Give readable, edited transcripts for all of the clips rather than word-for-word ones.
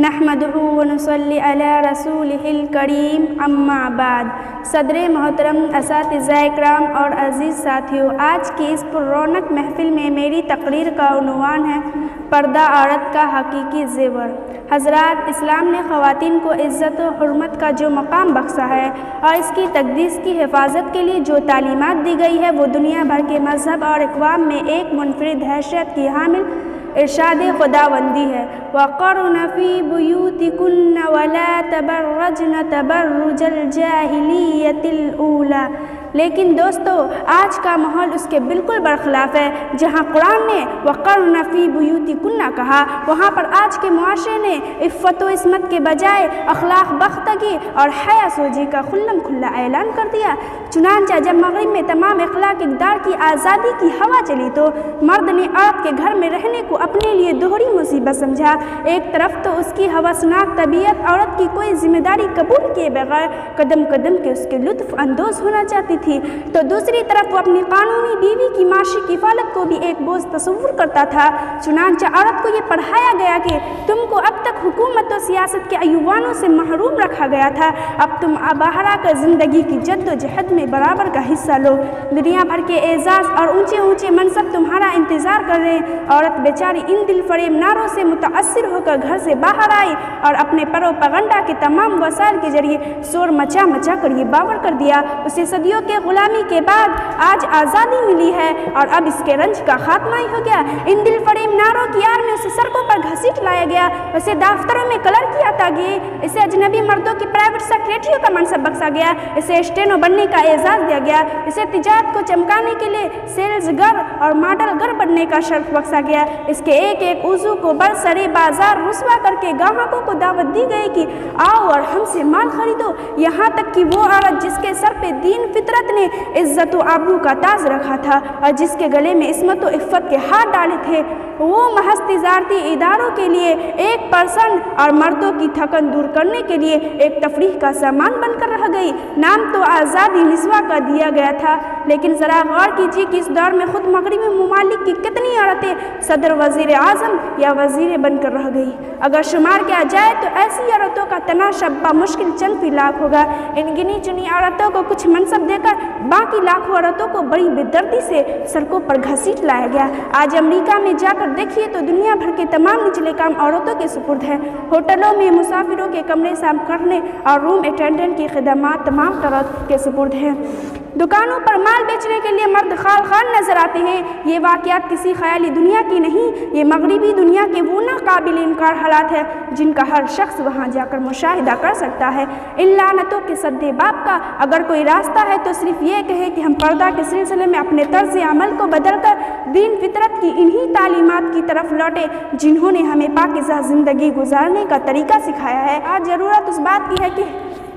नहमदुहु व नुसल्ली अला रसूलिहिल करीम अम्मा बाद। सदर मोहतरम, असातिज़ाए इकराम और अज़ीज़ साथियों, आज की इस पुररौनक महफ़िल में मेरी तकरीर का उन्वान है पर्दा औरत का हकीकी ज़ेवर। हज़रात, इस्लाम ने ख़वातीन को इज़्ज़त व हुर्मत का जो मकाम बख्शा है और इसकी तक़दीस की हिफाजत के लिए जो तालीमात दी गई है, वो दुनिया भर के मज़हब और अक़वाम में एक मुनफ़रिद हैसियत की हामिल इरशाद खुदावंदी है। वक़र्न फ़ी बुयूतिकुन्न वला तबर्रजन तबर्रुजल जाहिलियतिल ऊला। लेकिन दोस्तों, आज का माहौल उसके बिल्कुल बरखिलाफ़ है। जहाँ कुरान ने वक़र्न फ़ी बुयूतिकुन्न कहा, वहाँ पर आज के मुआशरे ने इफ़्फ़त व इस्मत के बजाय अखलाक बख्तगी और हया सोजी का खुल्लम खुल्ला ऐलान कर दिया। चुनांचा जब मग़रिब में तमाम अखलाक इक़दार की आज़ादी की हवा चली, तो मर्द ने औरत के घर में रहने को अपने लिए दोहरी मुसीबत समझा। एक तरफ तो उसकी हवसनाक तबीयत औरत की कोई जिम्मेदारी कबूल किए बगैर कदम कदम के उसके लुत्फ़ अंदोज़ होना चाहती थी, तो दूसरी तरफ वो अपनी कानूनी बीवी की माशी किफ़ालत को भी एक बोझ तस्वुर करता था। चुनांचा औरत को ये पढ़ाया गया कि तुमको अब तक हुकूमत और सियासत के अयुवानों से महरूम रखा गया था, अब तुम बाहर आकर ज़िंदगी की जद्दोजहद में बराबर का हिस्सा लो। दुनिया भर के एजाज़ और ऊँचे ऊँचे मनसब तुम्हारा इंतज़ार कर रहे हैं। औरत बेचारी इन दिल फरेब नारों से मुताअस्सिर होकर घर से बाहर आई और अपने प्रोपेगेंडा के तमाम वसाइल के जरिए शोर मचा मचा कर ये बावर कर दिया उसे सदियों के गुलामी के बाद आज आज़ादी मिली है और अब इसके रंज का खात्मा ही हो गया। इन दिल फरेब नारों की आड़ में उसे सड़कों पर घसीट लाया गया, उसे दफ्तरों में कलर किया था गया, इसे अजनबी मर्दों की प्राइवेट सेक्रेटरियों का मनसब बख्शा गया, इसे स्टेनो बनने का एजाज़ दिया गया, इसे तिजारत को चमकाने के लिए सेल्स गर और मॉडल गर बनने का शर्फ बख्शा गया। इसके एक एक उज़ू को बरसरे बाजार रुस्वा करके ग्राहकों को दावत दी गई कि आओ और हमसे माल खरीदो। यहाँ तक कि वो औरत जिसके सर पे दीन फितरत ने इज्जत व आबरू का ताज रखा था और जिसके गले में इस्मत व इफ़्फ़त के हाथ डाले थे, वो महज तिजारती इदारों के लिए 1% और मर्दों की थकन दूर करने के लिए एक तफरीह का सामान बनकर रह गई। नाम तो आज़ादी निस्वा का दिया गया था, लेकिन ज़रा गौर कीजिए कि इस दौर में खुद मगरबी ममालिक की कितनी औरतें सदर वज़ीर आज़म या वज़ीर बनकर रह गई। अगर शुमार किया जाए तो ऐसी औरतों का तनाशब मुश्किल चंद ही लाख होगा। इन गिनी चुनी औरतों को कुछ मनसब देकर बाकी लाखों औरतों को बड़ी बेदर्दी से सड़कों पर घसीट लाया गया। आज अमेरिका में जाकर देखिए तो दुनिया भर के तमाम निचले काम औरतों के सुपुर्द हैं। होटलों में मुसाफिरों के कमरे साफ करने और रूम अटेंडेंट की खिदमात तमाम तरह के सुपुर्द हैं। दुकानों पर माल बेचने के लिए मर्द खाल खान नजर आते हैं। ये वाक़यात किसी ख़याली दुनिया की नहीं, ये मगरिबी दुनिया के वो नाकाबिल इनकार हालात है जिनका हर शख्स वहाँ जाकर मुशाहिदा कर सकता है। इन लानतों के सद्दे बाप का अगर कोई रास्ता है तो सिर्फ ये कहे कि हम पर्दा के सिलसिले में अपने तर्ज अमल को बदलकर दीन फितरत की इन्हीं तालीमात की तरफ लौटे जिन्होंने हमें पाकीज़ा ज़िंदगी गुजारने का तरीका सिखाया है। आज ज़रूरत उस बात की है कि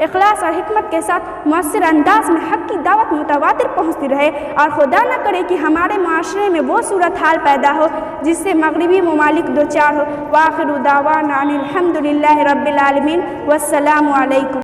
इखलास और हिकमत के साथ मुअस्सिर अंदाज में हक़ की दावत मुतवातिर पहुँचती रहे और खुदा न करे कि हमारे माशरे में वो सूरत हाल पैदा हो जिससे मगरिबी ममालिक दो चार हो। वाखिरु दावाना अनिल हम्दुलिल्लाहि रब्बिल आलमीन। वस्सलामु अलैकुम।